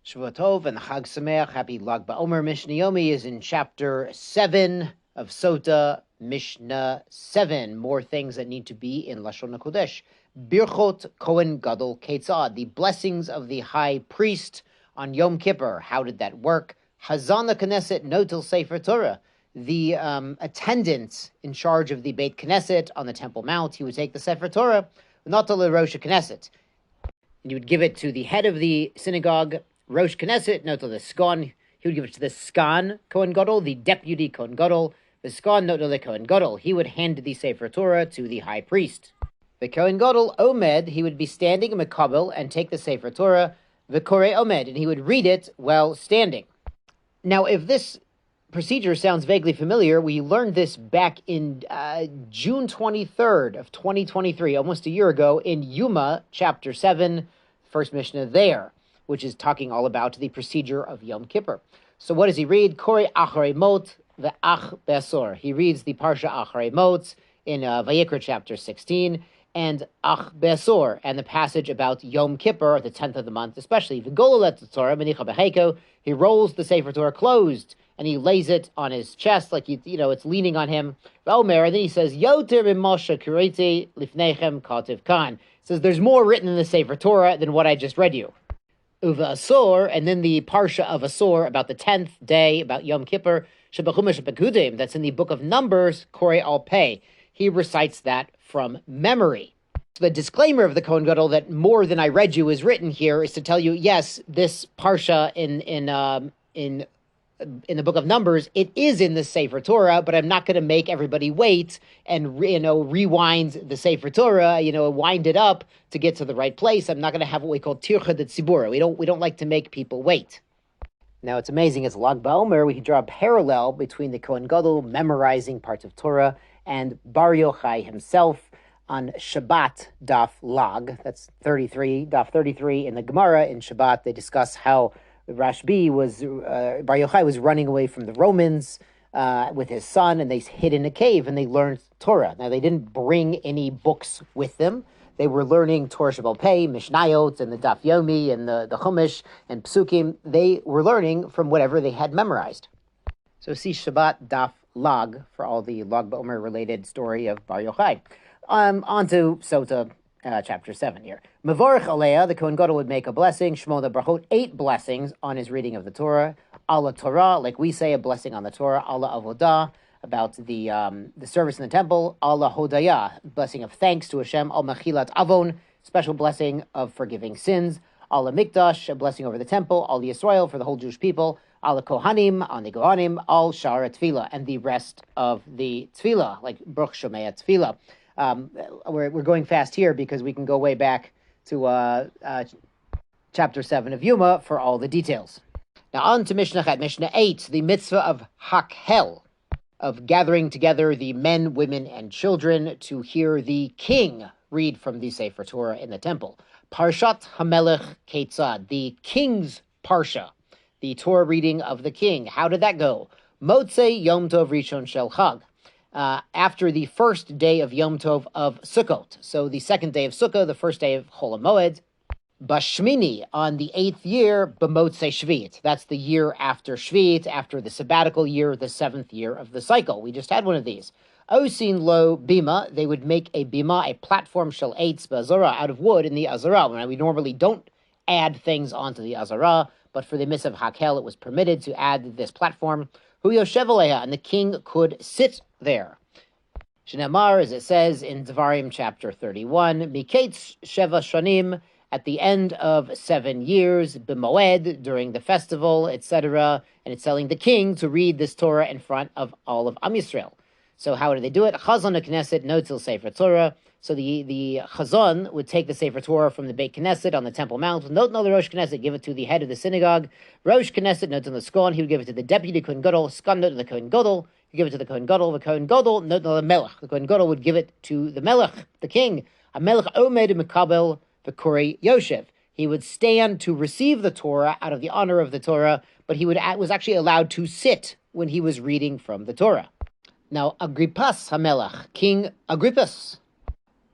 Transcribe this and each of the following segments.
Shavuot Tov and Chag Sameach. Happy Lag BaOmer. Mishnah Yomi is in chapter 7 of Sotah, Mishnah 7. More things that need to be in Lashon HaKodesh. Birchot Cohen Gadol Ketzad. The blessings of the high priest on Yom Kippur. How did that work? Hazan Knesset Notel Sefer Torah. The attendant in charge of the Beit Knesset on the Temple Mount, he would take the Sefer Torah, Notel Rosh Knesset. And you would give it to the head of the synagogue, Rosh Knesset, no to the Skon. He would give it to the Skan Kohen Gadol, the deputy Kohen Gadol. The Skon, no to the Kohen Gadol. He would hand the Sefer Torah to the high priest. The Kohen Gadol, Omed, he would be standing in Mekabel and take the Sefer Torah, the Korei Omed, and he would read it while standing. Now, if this procedure sounds vaguely familiar, we learned this back in June 23rd of 2023, almost a year ago, in Yoma, chapter 7, first Mishnah there, which is talking all about the procedure of Yom Kippur. So what does he read? Korei Acharei Mot ve'ach be'asor. He reads the Parsha Acharei Mot in Vayikra chapter 16, and Ach be'asor, and the passage about Yom Kippur, the 10th of the month, especially. V'gololet Torah menicha b'heiko. He rolls the Sefer Torah closed, and he lays it on his chest, like it's leaning on him. V'omer, and then he says, Yoter b'moshe kiriti lifnechem kativ kan. Says there's more written in the Sefer Torah than what I just read you. Uva Asor, and then the Parsha of Asor about the 10th day, about Yom Kippur, Shebachumash Bekudim, that's in the book of Numbers, Korei Al Pei. He recites that from memory. So the disclaimer of the Kohen Gadol that more than I read you is written here is to tell you, yes, this Parsha in the book of Numbers, it is in the Sefer Torah, but I'm not going to make everybody wait and rewind the Sefer Torah, wind it up to get to the right place. I'm not going to have what we call tircha de tzibura. We don't like to make people wait. Now it's amazing. It's Lag BaOmer. We can draw a parallel between the Kohen Gadol memorizing parts of Torah and Bar Yochai himself on Shabbat Daf Lag. That's 33, Daf 33 in the Gemara in Shabbat. They discuss how Rashbi Bar Yochai was running away from the Romans with his son, and they hid in a cave and they learned Torah. Now they didn't bring any books with them. They were learning Torah Shebal Pei, Mishnayot, and the Daf Yomi, and the Chumash, and Psukim. They were learning from whatever they had memorized. So see Shabbat Daf Lag for all the Lag BaOmer related story of Bar Yochai. On to Sotah. Chapter 7 here. Mevorach Aleya, the Kohen Gadol would make a blessing, Shmona Brachot, 8 blessings on his reading of the Torah. Allah Torah, like we say, a blessing on the Torah. Allah Avodah, about the service in the temple. Allah Hodaya, blessing of thanks to Hashem. Al Mechilat Avon, special blessing of forgiving sins. Allah Mikdash, a blessing over the temple. Al Yisrael, for the whole Jewish people. Allah Kohanim, on the Kohanim. Al Shara Tefillah, and the rest of the Tefillah, like Bruch Shomei Tefillah. We're going fast here because we can go way back to chapter 7 of Yoma for all the details. Now on to Mishnah 8, the mitzvah of Hakhel, of gathering together the men, women, and children to hear the king read from the Sefer Torah in the temple. Parshat HaMelech Ketzad, the king's Parsha, the Torah reading of the king. How did that go? Motzei Yom Tov Rishon Shel Chag. After the first day of Yom Tov of Sukkot. So the second day of Sukkot, the first day of Chol HaMoed. Bashmini, on the 8th year, B'motzei Shvit. That's the year after Shvit, after the sabbatical year, the 7th year of the cycle. We just had one of these. Osin lo bima, they would make a bima, a platform shel eitz b'azara, out of wood in the azara. Now, we normally don't add things onto the azara, but for the mitzvah of Hakel, it was permitted to add this platform. Hu yoshev aleha, and the king could sit there. Shnamar, as it says in Devarim chapter 31, Miketz Sheva Shanim, at the end of 7 years, B'moed, during the festival, etc., and it's telling the king to read this Torah in front of all of Am Yisrael. So how do they do it? Chazon HaKnesset notil Sefer Torah. So the Chazon would take the Sefer Torah from the Beit Knesset on the Temple Mount. Not the Rosh Knesset, give it to the head of the synagogue. Rosh Knesset notil the Skon, he would give it to the deputy Kohen Gadol. Skon notil the Kohen Gadol. He give it to the Kohen Gadol. The Kohen Gadol, no, the Melech. The Kohen Gadol would give it to the Melech, the king. A Melech Omed Mekabel v'Korei Yoshev. He would stand to receive the Torah out of the honor of the Torah, but he was actually allowed to sit when he was reading from the Torah. Now, Agrippas HaMelech, King Agrippas,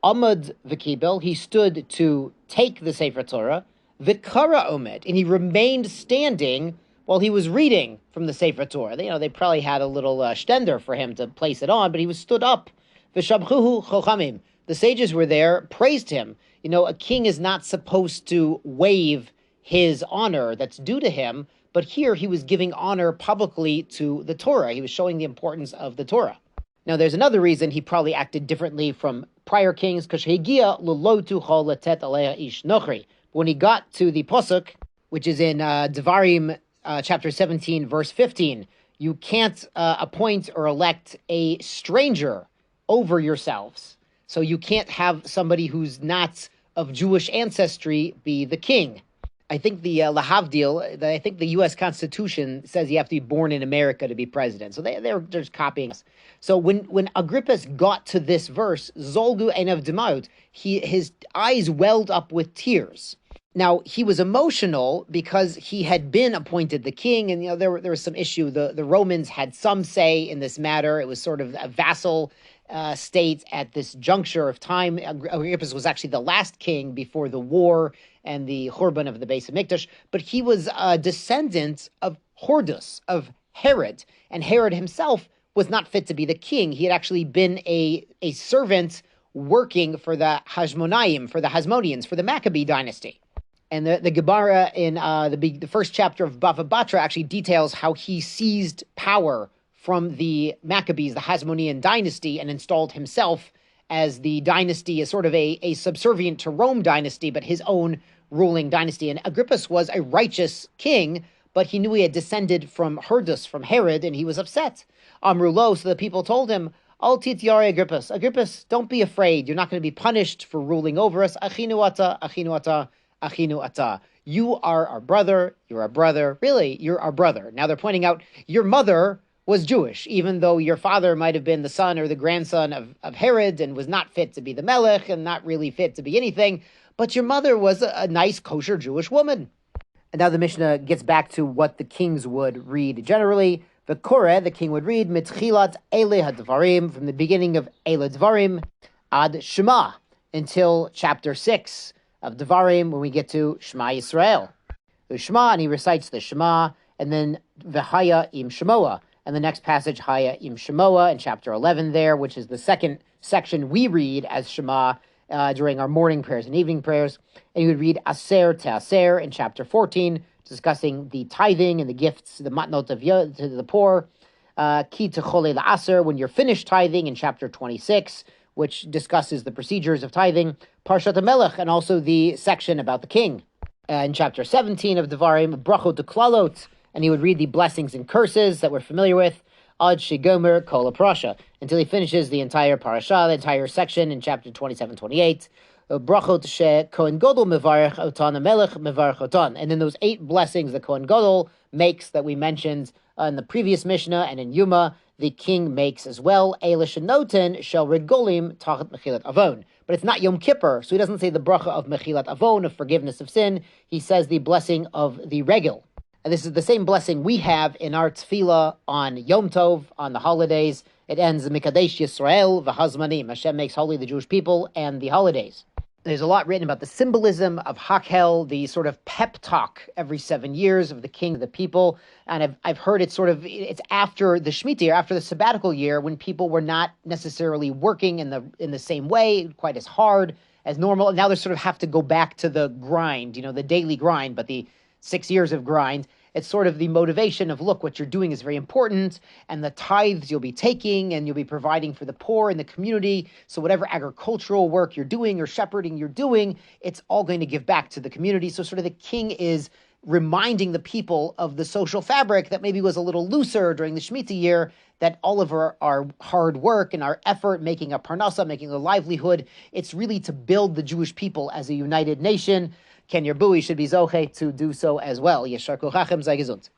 Amad v'Kibel, he stood to take the Sefer Torah, Vikara omed, and he remained standing while he was reading from the Sefer Torah. They probably had a little stender for him to place it on, but he was stood up. V'shabchuhu chochamim. The sages were there, praised him. A king is not supposed to waive his honor that's due to him, but here he was giving honor publicly to the Torah. He was showing the importance of the Torah. Now, there's another reason he probably acted differently from prior kings. When he got to the Pasuk, which is in Devarim chapter 17, verse 15, you can't appoint or elect a stranger over yourselves. So you can't have somebody who's not of Jewish ancestry be the king. I think the Lahavdil, I think the U.S. Constitution says you have to be born in America to be president. So they're just copying us. So when Agrippas got to this verse, Zolgu Einav Demaut, his eyes welled up with tears. Now, he was emotional because he had been appointed the king, and there was some issue. The Romans had some say in this matter. It was sort of a vassal state at this juncture of time. Agrippas was actually the last king before the war and the Churban of the Beis Hamikdash, but he was a descendant of Hordus, of Herod, and Herod himself was not fit to be the king. He had actually been a servant working for the Hashmonaim, for the Hasmoneans, for the Maccabee dynasty. And the Gemara in the first chapter of Bava Batra actually details how he seized power from the Maccabees, the Hasmonean dynasty, and installed himself as the dynasty, as sort of a subservient to Rome dynasty, but his own ruling dynasty. And Agrippas was a righteous king, but he knew he had descended from Herdus, from Herod, and he was upset. Amrulo, so the people told him, Al tityare Agrippas. Agrippas, don't be afraid. You're not going to be punished for ruling over us. Achinu ata, achinu ata, achinu ata. You are our brother. You're our brother. Really, you're our brother. Now they're pointing out your mother was Jewish, even though your father might have been the son or the grandson of Herod and was not fit to be the melech and not really fit to be anything. But your mother was a nice, kosher Jewish woman. And now the Mishnah gets back to what the kings would read generally. The Koreh, the king would read, Mitchilat Ele HaDvarim, from the beginning of Ele Dvarim, Ad Shema, until chapter 6 of Dvarim, when we get to Shema Yisrael. The Shema, and he recites the Shema, and then V'haya im Shemoah. And the next passage, Haya im Shemoah, in chapter 11 there, which is the second section we read as Shema during our morning prayers and evening prayers. And you would read Aser Te'aser in chapter 14, discussing the tithing and the gifts, the matnot to the poor. Ki Techole La'aser, when you're finished tithing, in chapter 26, which discusses the procedures of tithing. Parshat HaMelech, and also the section about the king. In chapter 17 of Devarim, Brachot Deklalot, and he would read the blessings and curses that we're familiar with, Ad Shegomer Kol HaParasha, until he finishes the entire parasha, the entire section in chapter 27-28. Brachot she Cohen Gadol mevarech otan melech mevarech otan. And then those 8 blessings that Cohen Gadol makes that we mentioned in the previous Mishnah and in Yoma, the king makes as well. Eile shenoten shel regolim tachat mechilat avon. But it's not Yom Kippur, so he doesn't say the bracha of mechilat avon, of forgiveness of sin. He says the blessing of the regel. And this is the same blessing we have in our tefillah on Yom Tov, on the holidays. It ends, Mikadesh Yisrael v'hazmanim. Hashem makes holy the Jewish people and the holidays. There's a lot written about the symbolism of Hakhel, the sort of pep talk every 7 years of the king of the people. And I've heard it's after the Shemitah year, after the sabbatical year, when people were not necessarily working in the same way, quite as hard as normal. And now they sort of have to go back to the grind, the daily grind, but the 6 years of grind. It's sort of the motivation of, look, what you're doing is very important, and the tithes you'll be taking, and you'll be providing for the poor in the community. So whatever agricultural work you're doing or shepherding you're doing, it's all going to give back to the community. So sort of the king is reminding the people of the social fabric that maybe was a little looser during the Shemitah year, that all of our hard work and our effort, making a parnasa, making a livelihood, it's really to build the Jewish people as a united nation. Ken Yerbui should be zoche to do so as well. Yeshar kochachem, sei gesund.